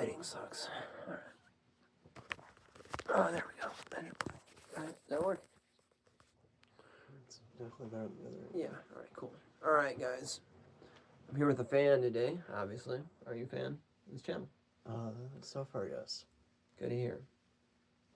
lighting sucks. All right. Oh, there we go. All right, that work? It's definitely better than the other. Yeah. All right. Cool. All right, guys. I'm here with a fan today. Obviously, are you a fan of this channel? So far, yes. Good to hear.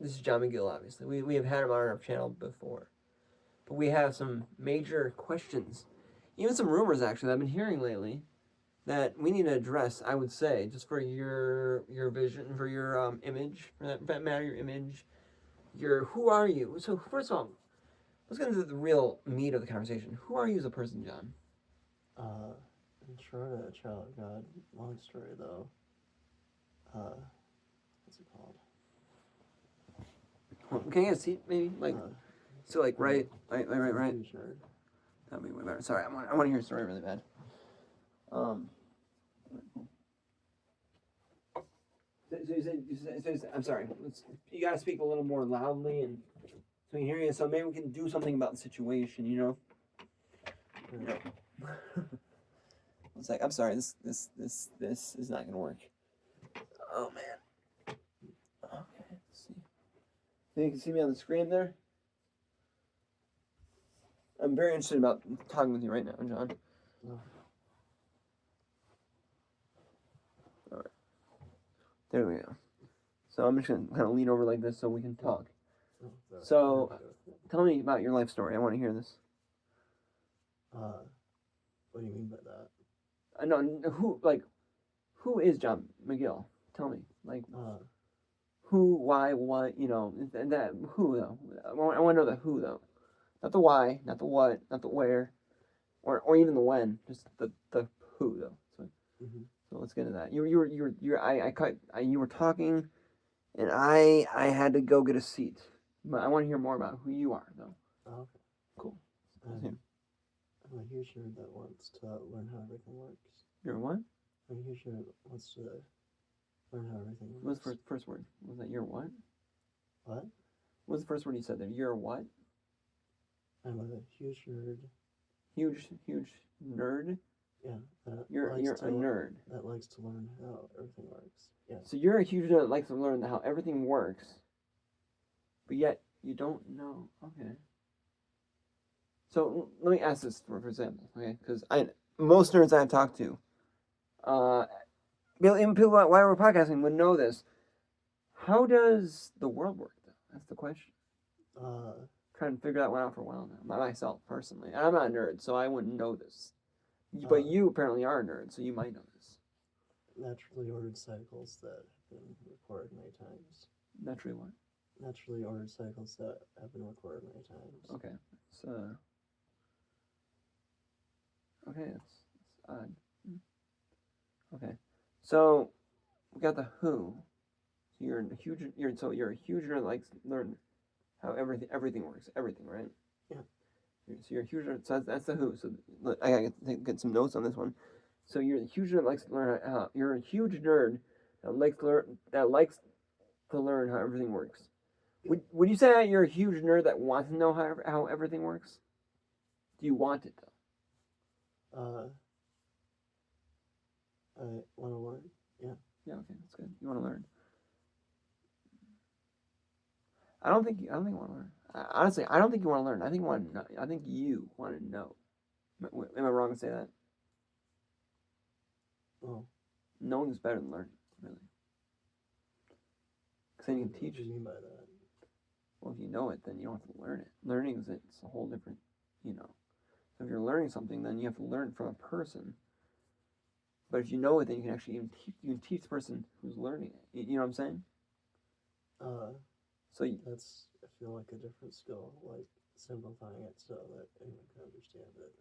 This is John McGill. Obviously, we have had him on our channel before, but we have some major questions, even some rumors actually that I've been hearing lately that we need to address. I would say just for your vision, for your image, for that matter, your image, your who are you? So first of all, let's get into the real meat of the conversation. Who are you as a person, John? In short, a child of God. Long story though. What's it called? Can I get a seat, maybe? Like, so, like, right. Huge nerd. That'd be way better. Sorry, I want to hear a story really bad. I'm sorry. You gotta speak a little more loudly and so we can hear you. So maybe we can do something about the situation. You know. It's like I'm sorry. This is not gonna work. Oh man. Okay. Let's see. You can see me on the screen there. I'm very interested about talking with you right now, John. Oh. All right. There we go. So I'm just gonna kind of lean over like this so we can talk. So, tell me about your life story. I want to hear this. What do you mean by that? No, who is John McGill? Tell me, who, why, what, that who though. I want to know the who though, not the why, not the what, not the where, or even the when. Just the who though. So, so let's get into that. You were talking, and I had to go get a seat. But I want to hear more about who you are though. Oh, okay. Cool. I'm a huge nerd that wants to learn how everything works. You're what? I'm a huge nerd that wants to learn how everything works. What was the first word? Was that you're what? What? What was the first word you said there? You're what? I'm a huge nerd. Huge nerd? Yeah. You're a nerd. That likes to learn how everything works. Yeah. So you're a huge nerd that likes to learn how everything works, but yet you don't know. Okay. So let me ask this for example, okay? Because most nerds I've talked to, even people why we're podcasting would know this. How does the world work though? That's the question. Trying to figure that one out for a while now, by myself personally. And I'm not a nerd, so I wouldn't know this. But you apparently are a nerd, so you might know this. Naturally ordered cycles that have been recorded many times. Naturally what? Naturally ordered cycles that have been recorded many times. Okay. So. Okay, that's odd. Okay, so we got the who. So you're a huge nerd that likes to learn how everything works. Everything, right? Yeah. So you're a huge nerd. So that's the who. So I gotta get some notes on this one. So you're a huge nerd that likes to learn how. You're a huge nerd that likes to learn how everything works. Would you say that you're a huge nerd that wants to know how everything works? Do you want it though? I want to learn. Yeah. Yeah. Okay, that's good. You want to learn. I don't think you want to learn. Honestly, I don't think you want to learn. I think you want to know. I think you want to know. Am I wrong to say that? Oh. Knowing is better than learning, really. Because then you can teach. What do you mean by that? Well, if you know it, then you don't have to learn it. Learning is it's a whole different, So if you're learning something, then you have to learn from a person. But if you know it, then you can actually teach the person who's learning it. You know what I'm saying? So that's, I feel like, a different skill, like simplifying it so that anyone can understand it.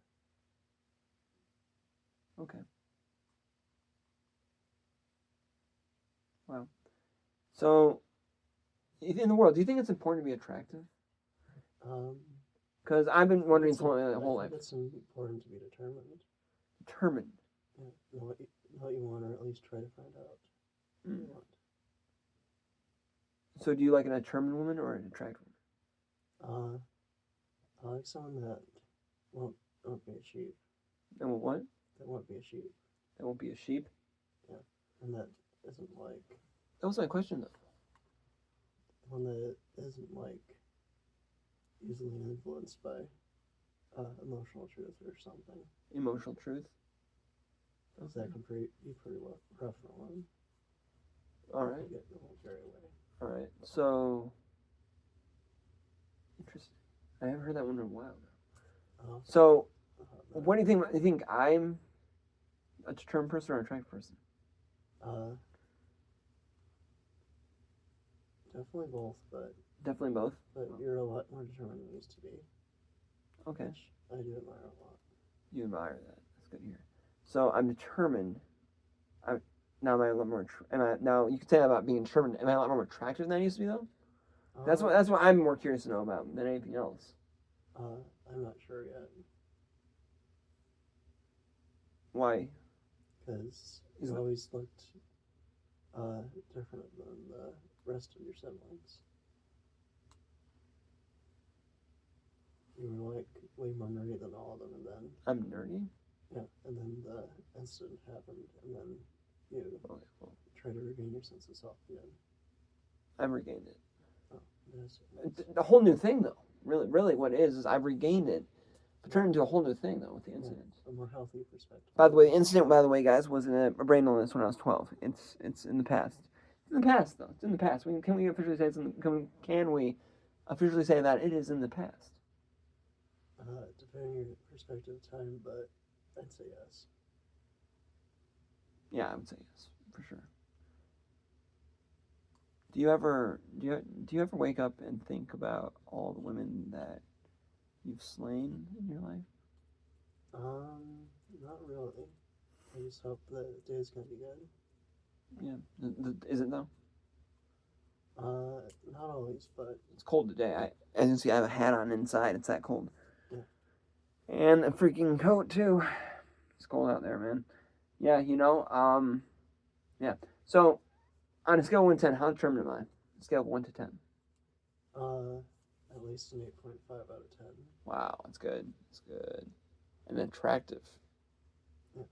Okay. Wow. So, in the world, do you think it's important to be attractive? Because I've been wondering for my whole life. It's important to be determined. Determined. Yeah, know what you want, or at least try to find out what you want. So, do you like an determined woman or an attractive woman? I like someone that won't be a sheep. And what? That won't be a sheep. That won't be a sheep? Yeah, and that isn't like That was my question though. one that isn't like easily influenced by emotional truth or something. Emotional truth. Because that can be pretty rough for one. All right. Get the whole carry away. All right. So interesting. I haven't heard that one in a while now. So, what do you think? You think I'm a determined person or an attractive person? Definitely both, but Definitely both. But you're a lot more determined than you used to be. Okay. Which I do admire a lot. You admire that. That's good to hear. So I'm determined. Now am I a lot more? Now you could say that about being determined. Am I a lot more attractive than I used to be though? That's what I'm more curious to know about than anything else. I'm not sure yet. Why? Because you always looked different than the rest of your siblings. You were like way more nerdy than all of them, and then I'm nerdy. Yeah, and then the incident happened, and then you try to regain your sense of self again. I've regained it. Oh, yes. The whole new thing, though. Really, what it is I've regained it, but turned into a whole new thing, though, with the incident. A more healthy perspective. By the way, the incident, guys, was a brain illness when I was 12. It's in the past. It's in the past, though. It's in the past. Can we officially say can we officially say that it is in the past? Depending on your perspective of time, but I'd say yes. Yeah, I would say yes, for sure. Do you ever wake up and think about all the women that you've slain in your life? Not really. I just hope the day's gonna be good. Yeah, is it though? Not always, but it's cold today. As you can see, I have a hat on inside. It's that cold. Yeah. And a freaking coat too. It's cold out there, man. Yeah, yeah. So, on a scale of 1 to 10, how determined am I? A scale of 1 to 10. At least an 8.5 out of 10. Wow, that's good. That's good. And attractive. Yeah.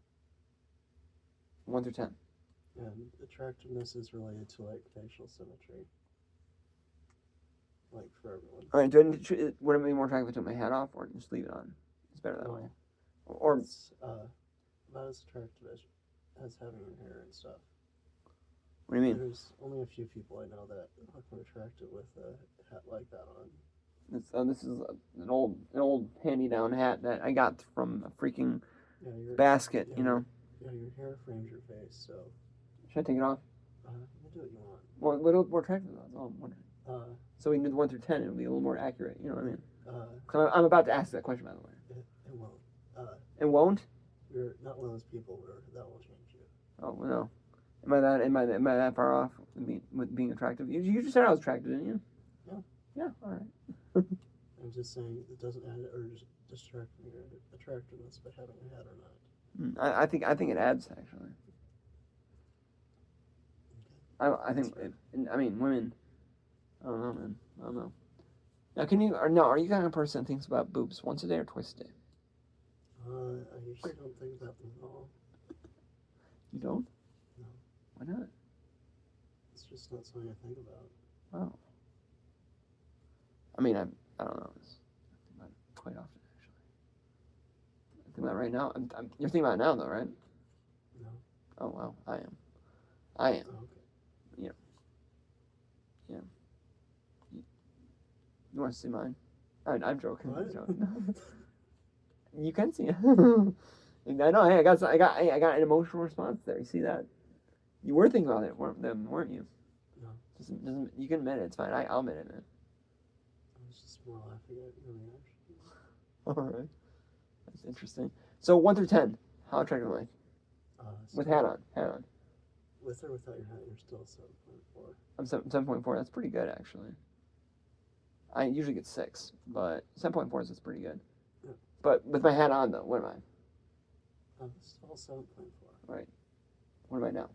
1 through 10. And attractiveness is related to like facial symmetry. Like for everyone. All right, would it be more attractive to take my hat off or just leave it on? It's better that way. Or it's not as attractive as having your hair and stuff. What do you mean? There's only a few people I know that look more attractive with a hat like that on. This is an old hand-me-down hat that I got from a freaking basket, Yeah, your hair frames your face, so. Should I take it off? You can do what you want. Well, a little more attractive, that's all I'm wondering. So we can do the 1 through 10, it'll be a little more accurate, you know what I mean? Cause I'm about to ask that question, by the way. It won't. It won't? You're not one of those people where that will change you. Oh, well, no. Am I that far off with being attractive? You just said I was attractive, didn't you? Yeah. Yeah, all right. I'm just saying it doesn't add or distract from your attractiveness by having a hat or not. I think it adds actually. Okay. I think women. I don't know, man. I don't know. Now, are you the kind of person that thinks about boobs once a day or twice a day? I usually don't think about them at all. You don't? No. Why not? It's just not something I think about. Oh. I mean, I don't know. I think about it quite often, actually. I think about it right now. You're thinking about it now, though, right? No. Oh, wow. I am. Oh, okay. Yeah. Yeah. You want to see mine? I'm joking. What? I'm joking. You can see it. I know. Hey, I got an emotional response there. You see that? You were thinking about it, weren't you? No. Doesn't you can admit it. It's fine. I'll admit it, man. I was just more laughing at your reaction. All right. That's interesting. So 1 through 10, how attractive am I? With hat on. With or without your hat, you're still 7.4. I'm 7.4. That's pretty good, actually. I usually get 6, but 7.4 is pretty good. Yeah. But with my hat on, though, what am I? Still 7.4. Right. What am I now?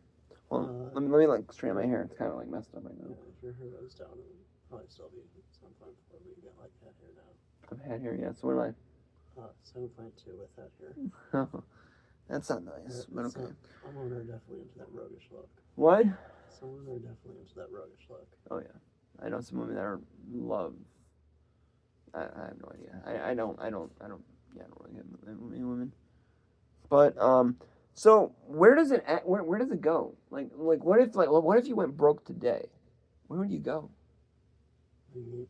Well, let me like straighten my hair. It's kind of like messed up right now. Yeah, if your hair goes down, it would probably still be 7.4, but you got like hat hair now. I've had hair, yeah. So what am I? 7.2 with that hair. That's not nice, but okay. I'm definitely into that roguish look. What? Some women are definitely into that roguish look. Oh yeah, I know some women that are love. I have no idea. I don't. Yeah, I don't really get many women. But so where does it where does it go? Like what if you went broke today? Where would you go? You,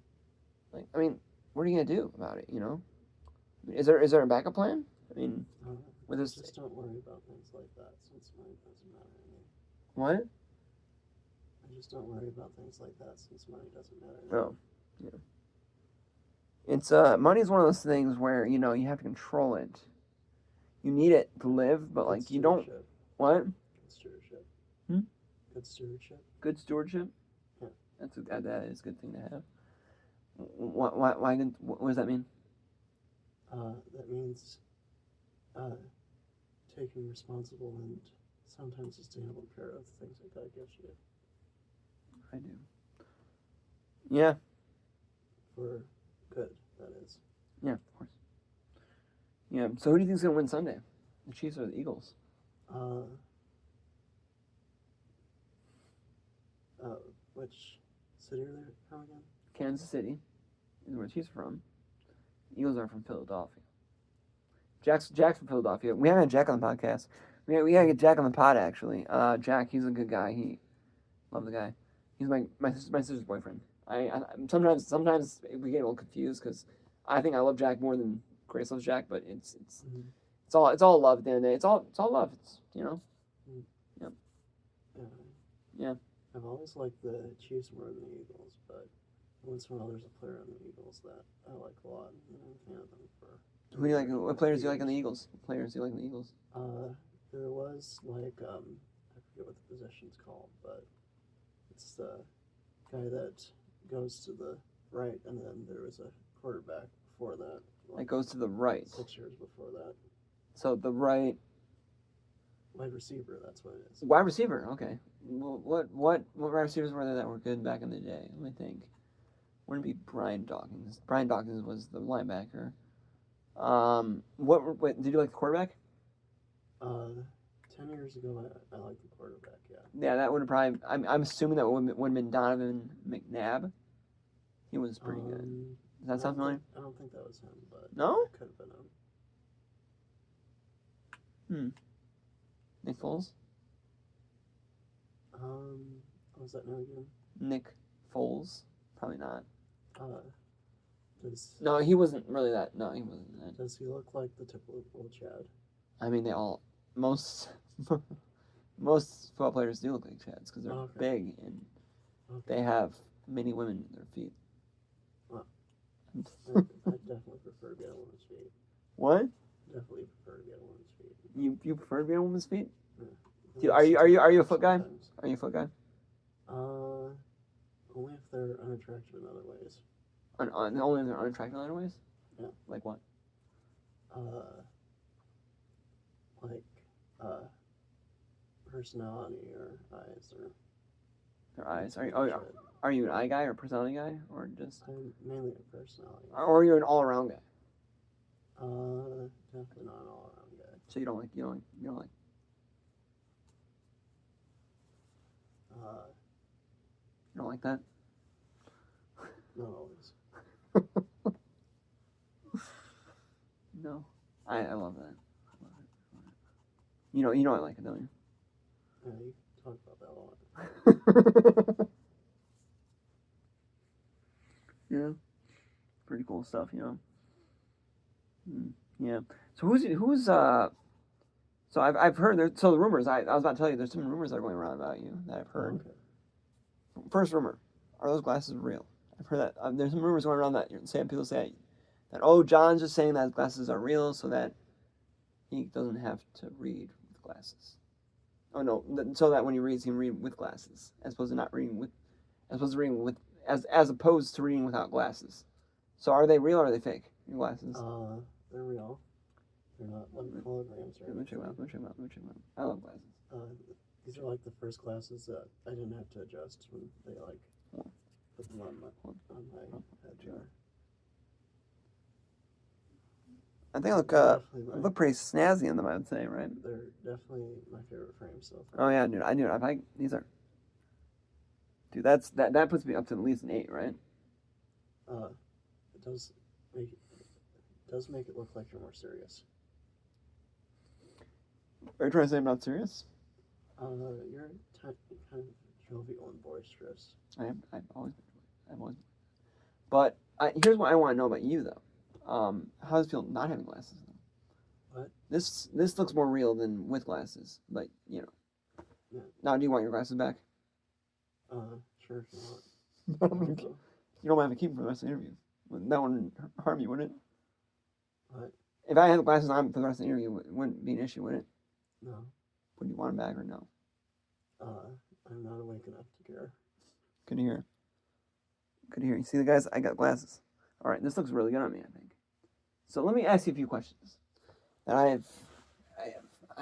Like I mean, what are you gonna do about it? You know, is there a backup plan? I mean, with this. just don't worry about things like that since money doesn't matter to me. What? I just don't worry about things like that since money doesn't matter to me. Oh, yeah. It's money is one of those things where you know you have to control it. You need it to live, but Good like you don't. stewardship. What? Good stewardship. Hmm? Good stewardship. Good stewardship. Yeah. That is a good thing to have. Why what does that mean? That means taking responsible and sometimes sustainable care of the things that God gives you. I do. Yeah. For good, that is. Yeah, of course. Yeah. So who do you think's gonna win Sunday? The Chiefs or the Eagles? Which city are they from again? Kansas City is where the Chiefs are from. Eagles are from Philadelphia. Jack's from Philadelphia. We haven't had Jack on the podcast. We gotta get Jack on the pod actually. Jack, he's a good guy. Love the guy. He's my sister's boyfriend. I sometimes we get a little confused because I think I love Jack more than Grace loves Jack, but it's all love at the end of the day. It's all love. It's you know. Yep. Yeah. I've always liked the Chiefs more than the Eagles, but once in a while there's a player on the Eagles that I like a lot, and I'm a fan of them for. Who do you like? What players do you like in the Eagles? What players do you like in the Eagles? There was like I forget what the position's called, but it's the guy that goes to the right, and then there was a quarterback before that. Like goes to the right. 6 years before that. So the right. Wide receiver, that's what it is. Wide receiver, okay. Well, what wide receivers were there that were good back in the day? Let me think. Wouldn't it be Brian Dawkins? Brian Dawkins was the linebacker. Wait, did you like the quarterback? 10 years ago, I liked the quarterback, yeah. Yeah, that would have probably. I'm assuming that would have been Donovan McNabb. He was pretty good. Does that sound familiar? I don't think that was him, but no, it could have been him. Nick Foles. What was that name again? Nick Foles. Probably not. No, he wasn't really that. No, he wasn't that. Does he look like the typical Chad? I mean, most football players do look like Chads because they're big and they have many women in their feet. I definitely prefer to be on a woman's feet. What? Definitely prefer to be on a woman's feet. You prefer to be on a woman's feet? Yeah. Are you a foot guy? Are you a foot guy? Only if they're unattractive in other ways. Only if they're unattractive in other ways? Yeah. Like what? Personality or eyes or. Their eyes. Are you an eye guy or a personality guy or just? I'm mainly a personality. Or you're an all around guy? Definitely not an all around guy. So you don't like. You don't like that? Not always. No. I love that. You know I like it, don't you? Yeah, you talk about that a lot. Yeah. Pretty cool stuff, you know. Yeah. So who's so I've heard there. So the rumors I was about to tell you there's some rumors that are going around about you that I've heard. Okay. First rumor: are those glasses real? I've heard that there's some rumors going around that people say that John's just saying that his glasses are real so that he doesn't have to read with glasses. Oh no, so that when he reads, he can read with glasses as opposed to reading without glasses. So are they real or are they fake? Your glasses? They're real. They're not like holograms or anything. Let me check them out. I love glasses. These are like the first glasses that I didn't have to adjust when they put them on my head. I think they look They're definitely look pretty snazzy in them. I would say, right? They're definitely my favorite frame so far. Oh yeah, dude. I knew it. I like these are. Dude, that puts me up to at least an 8, right? It does make it look like you're more serious. Are you trying to say I'm not serious? You're kind of jovial and boisterous. I've always been. I've always been. But here's what I want to know about you, though. How does it feel not having glasses? What? This looks more real than with glasses. Like, you know. Yeah. Now, do you want your glasses back? Sure if you want. You don't mind if I keep them for the rest of the interview. That wouldn't harm you, would it? What? If I had the glasses on for the rest of the interview, it wouldn't be an issue, would it? No. Would you want them back or no? I'm not awake enough to care. Good to hear. Good to hear. You see, the guys, I got glasses. All right, this looks really good on me, I think. So let me ask you a few questions that I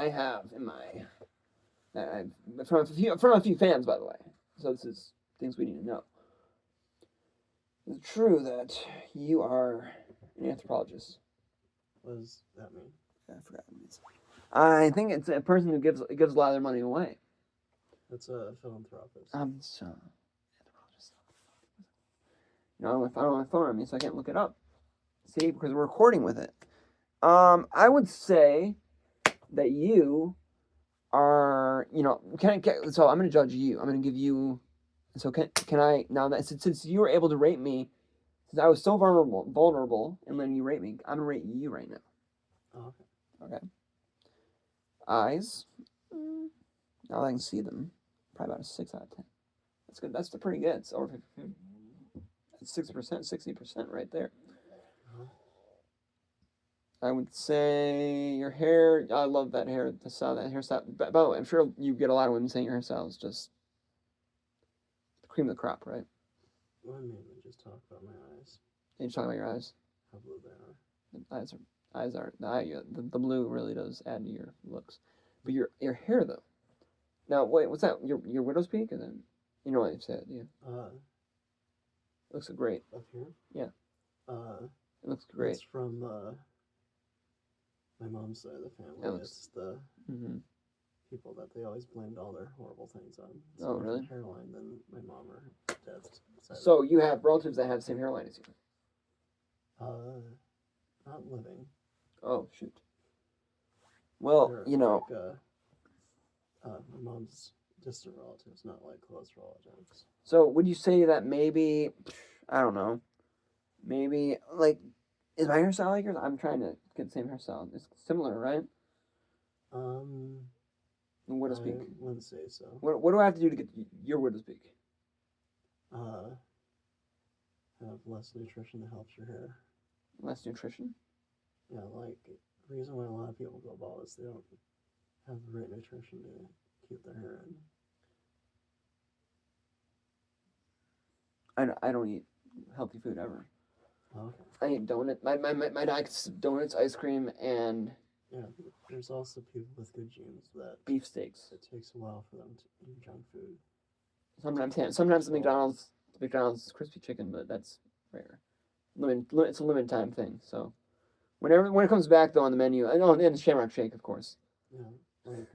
have in my that I've from a few fans, by the way. So this is things we need to know. Is it true that you are an anthropologist? What does that mean? I forgot what it means. I think it's a person who gives a lot of their money away. That's a philanthropist. So anthropologist. You know, if I don't have my phone on me, so I can't look it up. See, because we're recording with it. I would say that you are, you know, so I'm going to judge you. I'm going to give you, so can I, now that, since you were able to rate me, since I was so vulnerable in letting you rate me, I'm going to rate you right now. Oh, okay. Okay. Eyes, now that I can see them, probably about a 6 out of 10. That's good. That's pretty good. It's over 50%. That's 60%, 60% right there. I would say your hair. I love that hair. That hairstyle. By the way, I'm sure you get a lot of women saying your hairstyle is just the cream of the crop, right? Well, I mainly just talk about my eyes. And you talk about your eyes. How blue they are. The blue really does add to your looks. But your hair though. Now wait, what's that? Your widow's peak, and then you know what you said, yeah. It looks great. Up here. Yeah. It looks great. It's from my mom's side of the family. It's the people that they always blamed all their horrible things on. It's oh, really? Hairline than my mom or dad's side. So you have relatives that have the same hairline as you? Not living. Oh shoot. Well, They're you know. Like, my mom's distant relatives, not like close relatives. So would you say that maybe, I don't know, maybe like, is my hairstyle like yours? I'm trying to get the same hairstyle. It's similar, right? Widow's peak. I wouldn't say so. What do I have to do to get your widow's peak? Have less nutrition that helps your hair. Less nutrition? Yeah, like the reason why a lot of people go bald is they don't have the right nutrition to keep their hair in. I don't eat healthy food ever. Oh, okay. I eat donuts. My diet's donuts, ice cream, and yeah. There's also people with good genes that beef steaks. It takes a while for them to eat junk food. Sometimes the McDonald's crispy chicken, but that's rare. It's a limited time thing. So when it comes back though on the menu, and the Shamrock Shake, of course. Yeah, like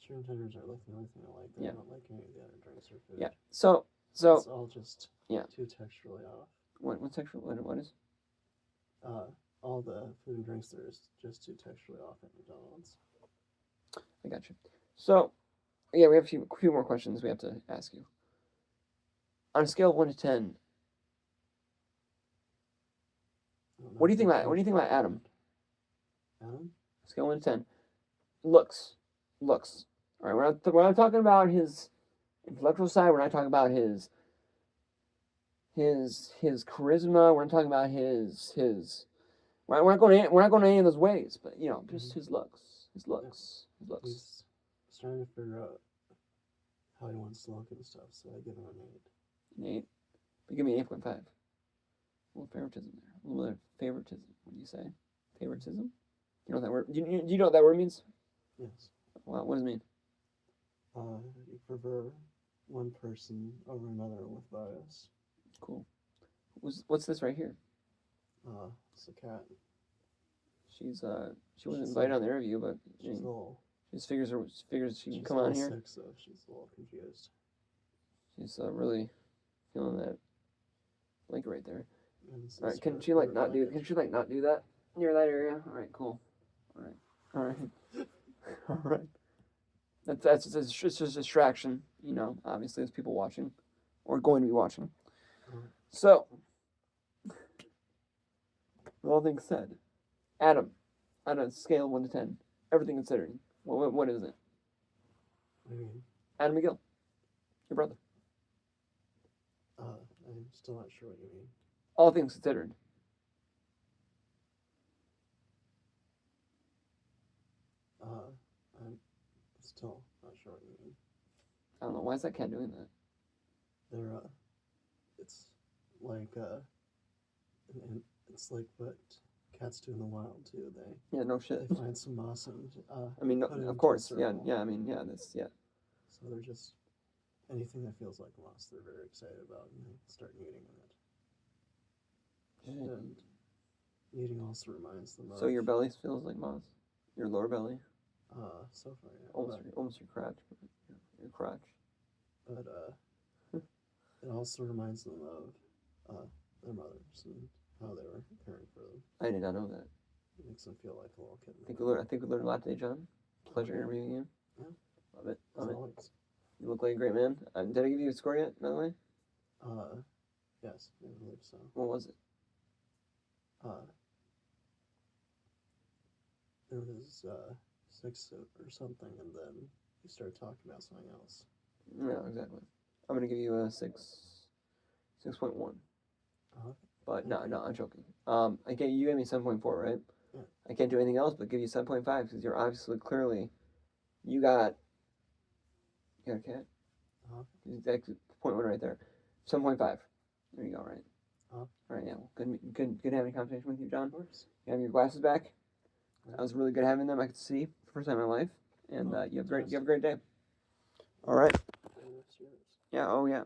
chicken tenders are like the only thing I like. I don't like any of the other drinks or food. Yeah. So it's all just too texturally off. What texture? What is? All the food and drinks there is just too texturally off at McDonald's. I got you. So, yeah, we have a few more questions we have to ask you. On a scale of 1 to 10, what do you think about Adam? Adam? Scale 1 to 10. Looks. All right, we're not talking about his intellectual side. We're not talking about his charisma. We're not talking about his. We're not going to any of those ways. But you know, just his looks. His looks. He's trying to figure out how he wants to look and stuff. So I give him an 8. An 8. But give me an 8.5. A little favoritism there. A little bit of favoritism. What do you say? Favoritism? You know what that word? Do you know what that word means? Yes. Well, what does it mean? You prefer one person over another with bias. Cool. What's this right here? It's a cat. she wasn't invited on the interview, but She's a little. she just figures she can She's come a on little here. sick, so she's a little confused. She's really feeling that link right there. And this All right, is can her- she like her not do? package. Can she like not do that near that area? All right, cool. All right, all right, all right. That's it's just a distraction, you know. Obviously, there's people watching, or going to be watching. So, with all things said, Adam, on a scale of 1 to 10, everything considered, what is it? What do you mean? Adam McGill, your brother. I'm still not sure what you mean. All things considered. I'm still not sure what you mean. I don't know, why is that cat doing that? They're, it's like, and it's like what cats do in the wild too. Yeah, no shit. They find some moss and, I mean, no, put it of into a course, yeah, circle. yeah, I mean, yeah, that's, yeah. So they're just, anything that feels like moss, they're very excited about, and they start kneading in it. And kneading also reminds them of. So your belly feels like moss? Your lower belly? So far, yeah. Almost your crotch. Your crotch. But it also reminds them of their mothers and how they were caring for them. I did not know that. It makes them feel like a little kid. I think we learned a lot today, John. Pleasure interviewing you. Yeah. Love it. As always. You look like a great man. Did I give you a score yet, by the way? Yes, I believe so. What was it? There was 6 or something, and then you started talking about something else. No, exactly. I'm gonna give you a 6.1. But no, I'm joking. You gave me 7.4, right? Yeah. I can't do anything else but give you 7.5 because you're obviously clearly, you got a cat. That's 0.1 right there. 7.5. There you go. Right. All right. Yeah. Well, good having a conversation with you, John. Of course. You have your glasses back. That was really good having them. I could see for the first time in my life, and you have a great day. All right. Yeah. Oh yeah.